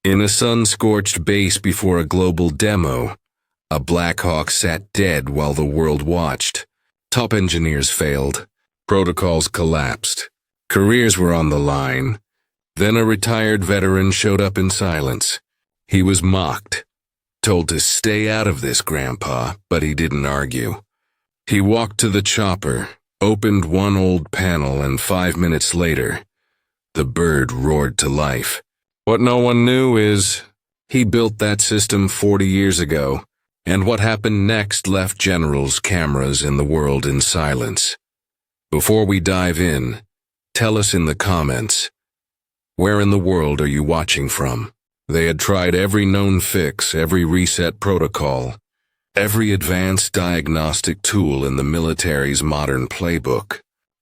In a sun-scorched base before a global demo, a Black Hawk sat dead while the world watched. Top engineers failed. Protocols collapsed. Careers were on the line. Then a retired veteran showed up in silence. He was mocked, told to stay out of this, Grandpa, but he didn't argue. He walked to the chopper, opened one old panel, and 5 minutes later, the bird roared to life. What no one knew is, he built that system 40 years ago, and what happened next left generals, cameras, and the world in silence. Before we dive in, tell us in the comments, where in the world are you watching from? They had tried every known fix, every reset protocol, every advanced diagnostic tool in the military's modern playbook.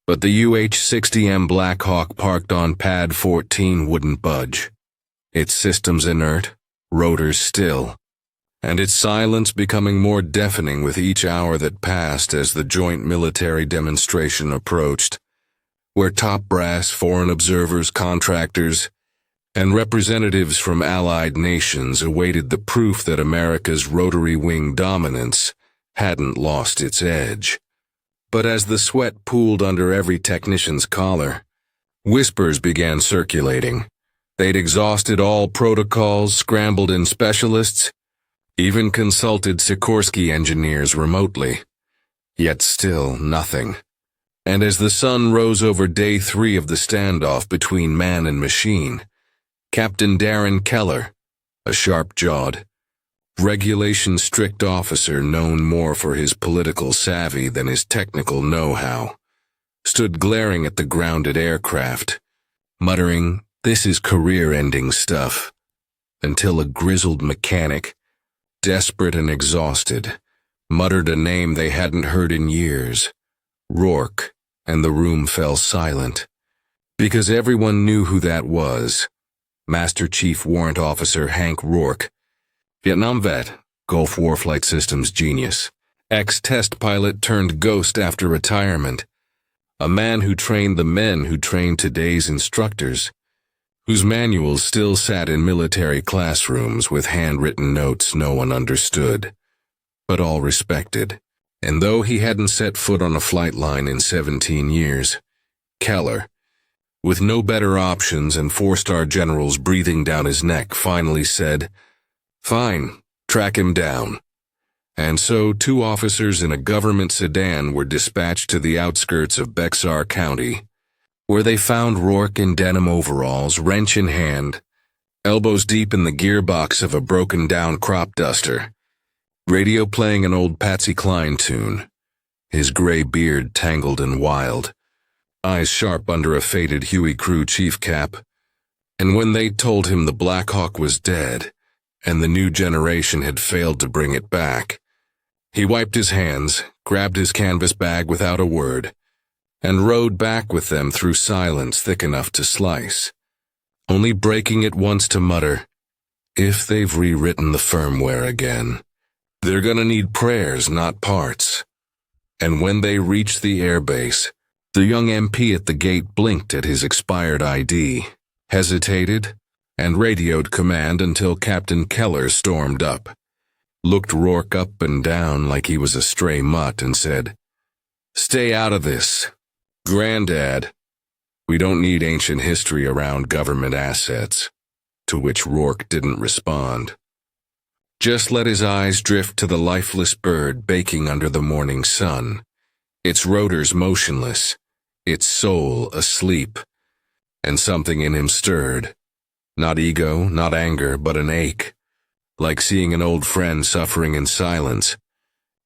But the UH-60M Black Hawk parked on pad 14 wouldn't budge. Its systems inert, rotors still, and its silence becoming more deafening with each hour that passed as the joint military demonstration approached, where top brass, foreign observers, contractors, and representatives from allied nations awaited the proof that America's rotary wing dominance hadn't lost its edge. But as the sweat pooled under every technician's collar, whispers began circulating. They'd exhausted all protocols, scrambled in specialists, even consulted Sikorsky engineers remotely. Yet still nothing. And as the sun rose over day 3 of the standoff between man and machine, Captain Darren Keller, a sharp-jawed, regulation-strict officer known more for his political savvy than his technical know-how, stood glaring at the grounded aircraft, muttering, "This is career-ending stuff," until a grizzled mechanic, desperate and exhausted, muttered a name they hadn't heard in years, Rourke, and the room fell silent. Because everyone knew who that was. Master Chief Warrant Officer Hank Rourke, Vietnam vet, Gulf War Flight Systems genius, ex-test pilot turned ghost after retirement, a man who trained the men who trained today's instructors, whose manuals still sat in military classrooms with handwritten notes no one understood, but all respected. And though he hadn't set foot on a flight line in 17 years, Keller, with no better options and 4-star generals breathing down his neck, finally said, "Fine, track him down." And so 2 officers in a government sedan were dispatched to the outskirts of Bexar County, where they found Rourke in denim overalls, wrench in hand, elbows deep in the gearbox of a broken-down crop duster, radio playing an old Patsy Cline tune, his gray beard tangled and wild, eyes sharp under a faded Huey Crew chief cap. And when they told him the Black Hawk was dead, and the new generation had failed to bring it back, he wiped his hands, grabbed his canvas bag without a word, and rode back with them through silence thick enough to slice, only breaking it once to mutter, "If they've rewritten the firmware again, they're gonna need prayers, not parts." And when they reached the airbase, the young MP at the gate blinked at his expired ID, hesitated, and radioed command until Captain Keller stormed up, looked Rourke up and down like he was a stray mutt, and said, "Stay out of this. Granddad, we don't need ancient history around government assets," to which Rourke didn't respond. Just let his eyes drift to the lifeless bird baking under the morning sun, its rotors motionless, its soul asleep, and something in him stirred. Not ego, not anger, but an ache, like seeing an old friend suffering in silence,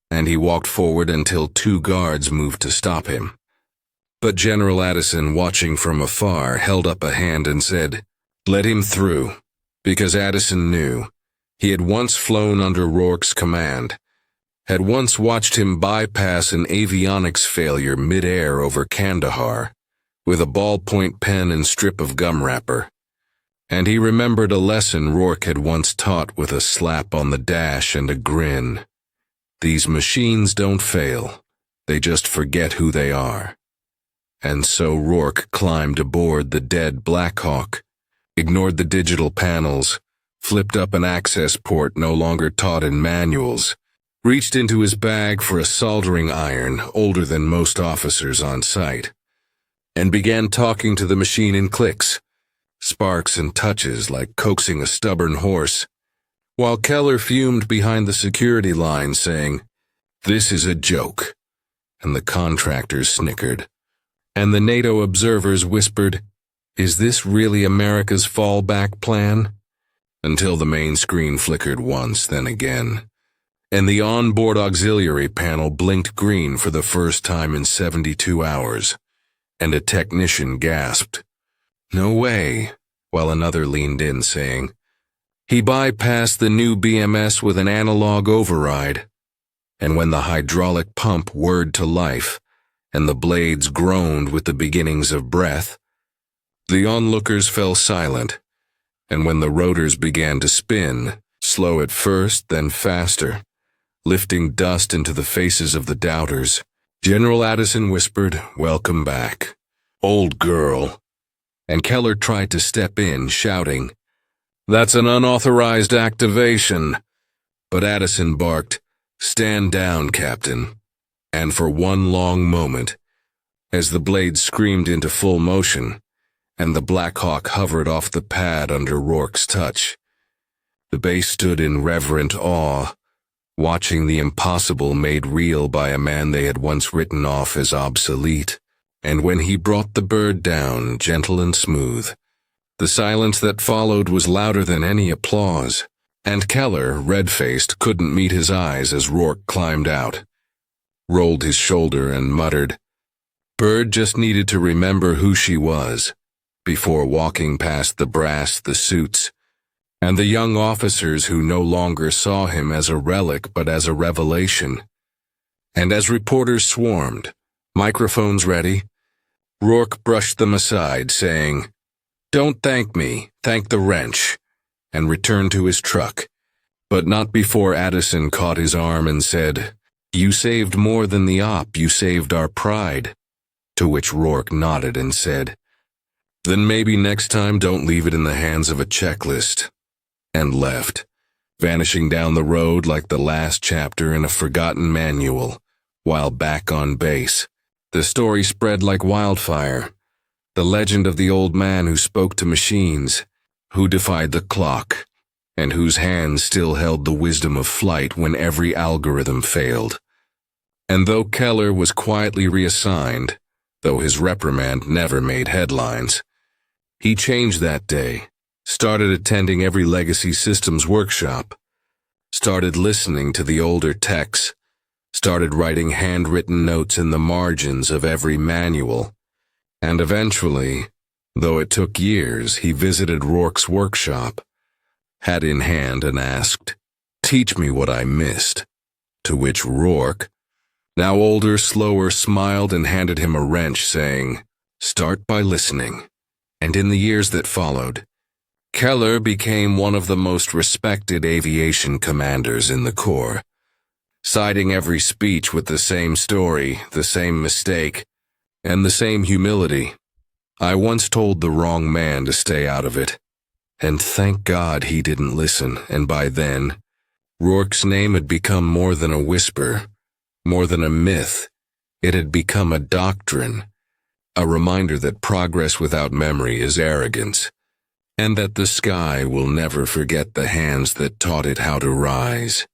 and he walked forward until 2 guards moved to stop him. But General Addison, watching from afar, held up a hand and said, "Let him through," because Addison knew. He had once flown under Rourke's command, had once watched him bypass an avionics failure mid-air over Kandahar, with a ballpoint pen and strip of gum wrapper. And he remembered a lesson Rourke had once taught with a slap on the dash and a grin. These machines don't fail, they just forget who they are. And so Rourke climbed aboard the dead Black Hawk, ignored the digital panels, flipped up an access port no longer taught in manuals, reached into his bag for a soldering iron older than most officers on site, and began talking to the machine in clicks, sparks and touches like coaxing a stubborn horse, while Keller fumed behind the security line saying, "This is a joke," and the contractors snickered, and the NATO observers whispered, "Is this really America's fallback plan?" Until the main screen flickered once, then again, and the onboard auxiliary panel blinked green for the first time in 72 hours, and a technician gasped, "No way," while another leaned in saying, "He bypassed the new BMS with an analog override." And when the hydraulic pump whirred to life, and the blades groaned with the beginnings of breath, the onlookers fell silent, and when the rotors began to spin, slow at first, then faster, lifting dust into the faces of the doubters, General Addison whispered, "Welcome back, old girl," and Keller tried to step in, shouting, "That's an unauthorized activation," but Addison barked, "Stand down, Captain," and for one long moment, as the blades screamed into full motion, and the Black Hawk hovered off the pad under Rourke's touch, the base stood in reverent awe, watching the impossible made real by a man they had once written off as obsolete. And when he brought the bird down, gentle and smooth, the silence that followed was louder than any applause, and Keller, red-faced, couldn't meet his eyes as Rourke climbed out, rolled his shoulder and muttered, "Bird just needed to remember who she was," before walking past the brass, the suits, and the young officers who no longer saw him as a relic but as a revelation. And as reporters swarmed, microphones ready, Rourke brushed them aside, saying, "Don't thank me, thank the wrench," and returned to his truck, but not before Addison caught his arm and said, "You saved more than the op, you saved our pride," to which Rourke nodded and said, "Then maybe next time don't leave it in the hands of a checklist," and left, vanishing down the road like the last chapter in a forgotten manual, while back on base, the story spread like wildfire, the legend of the old man who spoke to machines, who defied the clock, and whose hands still held the wisdom of flight when every algorithm failed. And though Keller was quietly reassigned, though his reprimand never made headlines, he changed that day, started attending every legacy systems workshop, started listening to the older techs, started writing handwritten notes in the margins of every manual, and eventually, though it took years, he visited Rourke's workshop, hat in hand, and asked, "Teach me what I missed," to which Rourke, now older, slower, smiled and handed him a wrench, saying, "Start by listening." And in the years that followed, Keller became one of the most respected aviation commanders in the Corps, citing every speech with the same story, the same mistake, and the same humility. "I once told the wrong man to stay out of it, and thank God he didn't listen," and by then, Rourke's name had become more than a whisper, more than a myth. It had become a doctrine, a reminder that progress without memory is arrogance, and that the sky will never forget the hands that taught it how to rise.